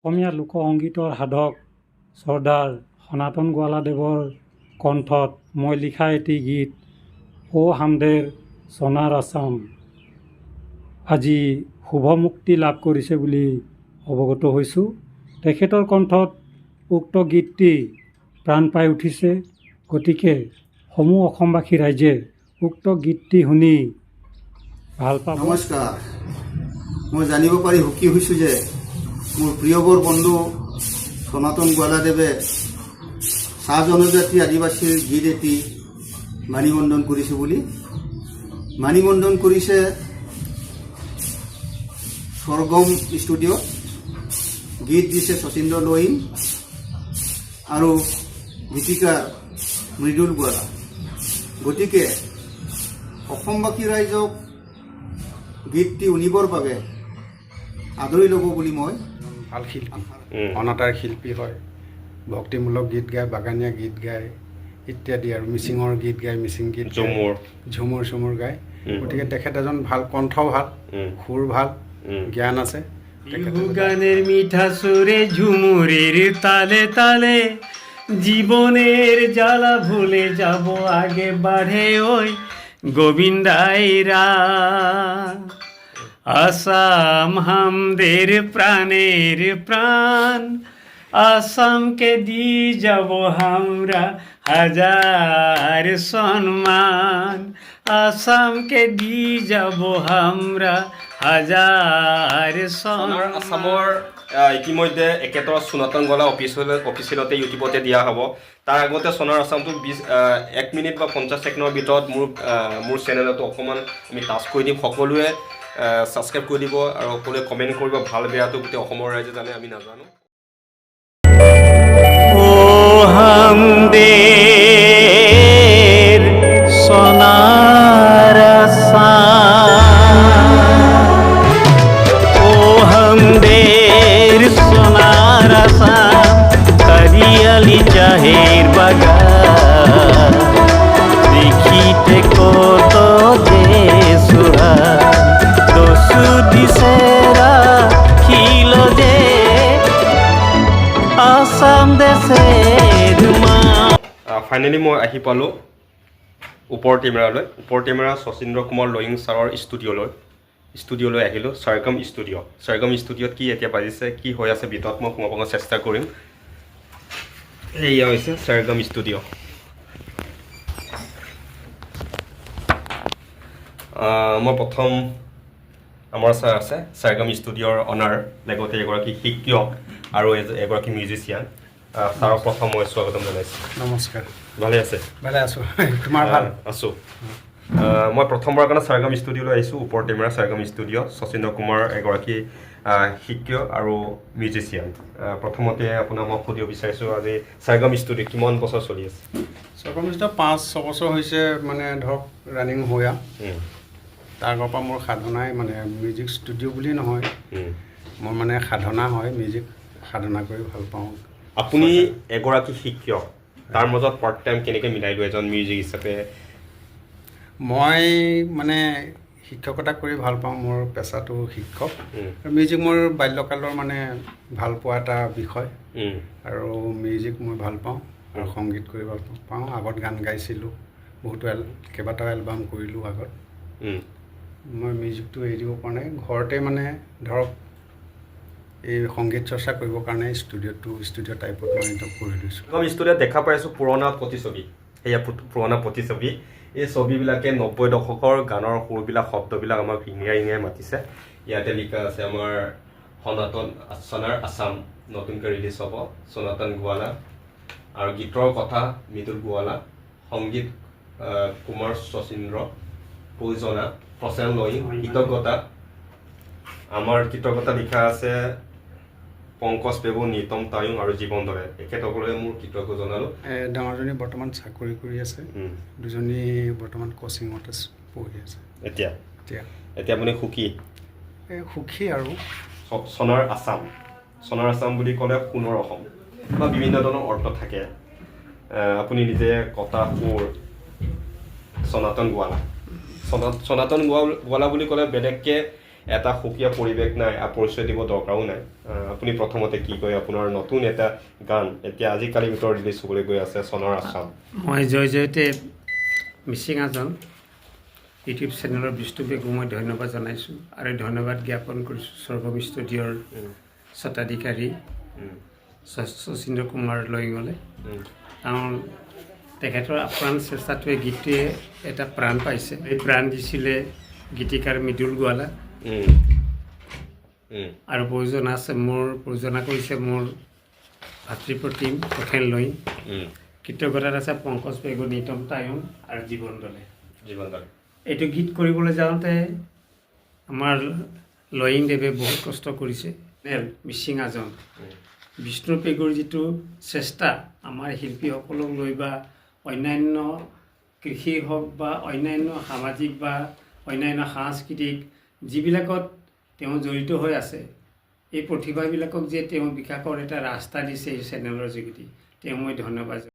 অসমীয়া লোকসংগীতৰ সাধক চৰ্দাৰ সনাতন গোৱালাদেৱৰ কণ্ঠত মই লিখা এটি গীত অ' হামদেৰ সোণাৰ আছাম আজি শুভ মুক্তি লাভ কৰিছে বুলি অৱগত হৈছোঁ। তেখেতৰ কণ্ঠত উক্ত গীতটি প্ৰাণ পাই উঠিছে। গতিকে সমূহ অসমবাসী ৰাইজে উক্ত গীতটি শুনি ভাল পাব। নমস্কাৰ, মই জানিব পাৰি সুখী হৈছোঁ যে মোৰ প্ৰিয়বৰ বন্ধু সনাতন গোৱালাদেৱে চাহ জনজাতি আদিবাসীৰ গীত এটি মানিমণ্ডন কৰিছোঁ বুলি। মানিমণ্ডন কৰিছে স্বৰ্গম ষ্টুডিঅ'ত, গীত দিছে শচীন্দ্ৰ লহিং আৰু গীতিকাৰ মৃদুল গোৱালা। গতিকে অসমবাসী ৰাইজক গীতটি শুনিবৰ বাবে আদৰি ল'ব বুলি মই ভাল শিল্পী, অনাতাঁৰ শিল্পী হয়। ভক্তিমূলক গীত গায়, বাগানীয়া গীত গায় ইত্যাদি, আৰু মিচিঙৰ গীত গায়, মিচিং গীত ঝুমুৰ চুমুৰ গায়। গতিকে তেখেত এজন ভাল, কণ্ঠ ভাল, সুৰ ভাল, জ্ঞান আছে। গানের মিঠা সুরে ঝুমুরের তালে তালে জীবনের জ্বালা ভুলে যাব আগে বাড়ে ওই গোবিন্দাইরা। আসাম হামদের প্রাণের প্রাণ, আসামকে দিয়ে যাব আমরা হাজার সম্মান, আসামকে দিয়ে যাব আমরা হাজার সম্মান। আসামৰ ইতিমধ্যে একেটা সনাতন গোৱালা অফিচিয়েলতে ইউটিউবতে দিয়া হ'ব। তাৰ আগতে সোণাৰ আছামটো 1 মিনিট বা 50 ছেকেণ্ডৰ ভিতৰত মোৰ চেনেলতো অকণমান আমি টাচ কৰি দিম। সকলোৱে ছাবস্ক্ৰাইব কৰি দিব আৰু সকলোৱে কমেণ্ট কৰিব, ভাল বেয়াটো গোটেই অসমৰ ৰাইজে জানে, আমি নাজানো। ও হামদের সোনার আসাম, ও হামদের সোনার আসাম, হরিয়ালি চাহের বাগান, দেখিতে কত যে সুহান, দস্যু দিশেরা খিল যে আসাম দেশের মা। ফাইনেলি মই আহি পালোঁ ওপৰ টেমেৰালৈ। ওপৰ টেমেৰা শচীন্দ্ৰ কুমাৰ লহিং ছাৰৰ ষ্টুডিঅ'লৈ আহিলোঁ। স্বৰ্গম ষ্টুডিঅ'ত কি এতিয়া বাজিছে, কি হৈ আছে ভিতৰত মই সোমাব চেষ্টা কৰিম। এয়া হৈছে স্বৰ্গম ষ্টুডিঅ'। মই প্ৰথম আমাৰ ছাৰ আছে স্বৰ্গম ষ্টুডিঅ'ৰ অনাৰ, লগতে এগৰাকী শিক্ষক আৰু এগৰাকী মিউজিচিয়ান। ছাৰক প্ৰথম মই স্বাগতম জনাইছোঁ। নমস্কাৰ। ভালে আছে? ভালে আছোঁ। তোমাৰ ভাল? আছোঁ। মই প্ৰথমবাৰৰ কাৰণে স্বৰ্গম ষ্টুডিঅ'লৈ আহিছোঁ। ওপৰ টেমেৰা স্বৰ্গম ষ্টুডিঅ', শচীন্দ্ৰ কুমাৰ এগৰাকী শিক্ষক আৰু মিউজিচিয়ান। প্ৰথমতে আপোনাক মই সুধিব বিচাৰিছোঁ, আজি স্বৰ্গম ষ্টুডিঅ' কিমান বছৰ চলি আছে? স্বৰ্গম ষ্টুডিঅ' 5-6 বছৰ হৈছে, মানে ধৰক ৰানিং হোৱা। তাৰ আগৰ পৰা মোৰ সাধনাই, মানে মিউজিক ষ্টুডিঅ' বুলি নহয়, মোৰ মানে সাধনা হয়, মিউজিক সাধনা কৰি ভাল পাওঁ। আপুনি এগৰাকী শিক্ষক, তাৰ মাজত পাৰ্ট টাইম কেনেকৈ মিলাই লৈ এজন মিউজিক হিচাপে? মই মানে শিক্ষকতা কৰি ভাল পাওঁ, মোৰ পেচাটো শিক্ষক। মিউজিক মোৰ বাল্যকালৰ মানে ভাল পোৱা এটা বিষয়, আৰু মিউজিক মই ভাল পাওঁ আৰু সংগীত কৰি ভাল পাওঁ। আগত গান গাইছিলোঁ, কেইবাটাও এলবাম কৰিলোঁ আগত। মই মিউজিকটো এৰি দিব পৰা নাই। ঘৰতে মানে ধৰক এই সংগীত চৰ্চা কৰিবৰ কাৰণে ষ্টুডিঅ' টাইপত মই কৰি লৈছোঁ। ষ্টুডিঅ'ত দেখা পাইছোঁ পুৰণা প্ৰতিছবি, সেয়া পুৰণা প্ৰতিছবি। এই ছবিবিলাকে 90 দশকৰ গানৰ সুৰবিলাক, শব্দবিলাক আমাক ইঙিয়াই মাতিছে। ইয়াতে লিখা আছে আমাৰ সোণাৰ আছাম নতুনকৈ ৰিলিজ হ'ব, সনাতন গোৱালা, আৰু গীতৰ কথা মৃদুল গোৱালা, সংগীত কুমাৰ শচীন্দ্ৰ, প্ৰযোজনা প্ৰচেন লহিং, কৃতজ্ঞতা লিখা আছে পংকজ পেবু, নিতম তায়ুং আৰু জীৱন দৰে। তেখেতসকলে মোৰ কৃতজ্ঞ জনালোঁ। ডাঙৰজনী বৰ্তমান চাকৰি কৰি আছে, দুজনী বৰ্তমান কোচিঙত পঢ়ি আছে। এতিয়া আপুনি সুখী? সুখী আৰু সোণৰ আছাম বুলি ক'লে সোণৰ অসম বা বিভিন্ন ধৰণৰ অৰ্থ থাকে। আপুনি নিজে কটা সুৰ সনাতন গোৱালা বুলি ক'লে বেলেগকৈ এটা সুকীয়া পৰিৱেশ নাই, পৰিচয় দিব দৰকাৰো নাই। আপুনি প্ৰথমতে কি কয় আপোনাৰ নতুন এটা গান এতিয়া আজিকালি ভিতৰত ৰিলিজ হ'বলৈ গৈ আছে সোণৰ আছাম। মই জয় জয়তে মিচিং আজন ইউটিউব চেনেলৰ বিষ্ণু বেগক মই ধন্যবাদ জনাইছোঁ আৰু ধন্যবাদ জ্ঞাপন কৰিছোঁ স্বৰ্গম ষ্টুডিঅ'ৰ স্বত্বাধিকাৰী শচীন্দ্ৰ কুমাৰ লয়ঙলে, কাৰণ তেখেতৰ আপ্ৰাণ চেষ্টাটোৱে গীতটোৱে এটা প্ৰাণ পাইছে। এই প্ৰাণ দিছিলে গীতিকাৰ মৃদুল গোৱালা আৰু প্ৰযোজনা কৰিছে মোৰ ভাতৃপ্ৰতিম প্ৰখেন লয়িং। কৃতজ্ঞতাত আছে পংকজ পেগু, নিতম তায়ং আৰু জীৱন দলে। এইটো গীত কৰিবলৈ যাওঁতে আমাৰ লয়িং দেৱে বহুত কষ্ট কৰিছে। মিচিং আজন বিষ্ণু পেগুৰ যিটো চেষ্টা আমাৰ শিল্পীসকলক লৈ বা অন্যান্য কৃষি হওক বা অন্যান্য সামাজিক বা অন্যান্য সাংস্কৃতিক যিবিলাকত তেওঁ জড়িত হৈ আছে, এই প্ৰতিভাবিলাকক যে তেওঁ বিকাশৰ এটা ৰাস্তা দিছে এই চেনেলৰ যোগেদি, তেওঁ মই ধন্যবাদ।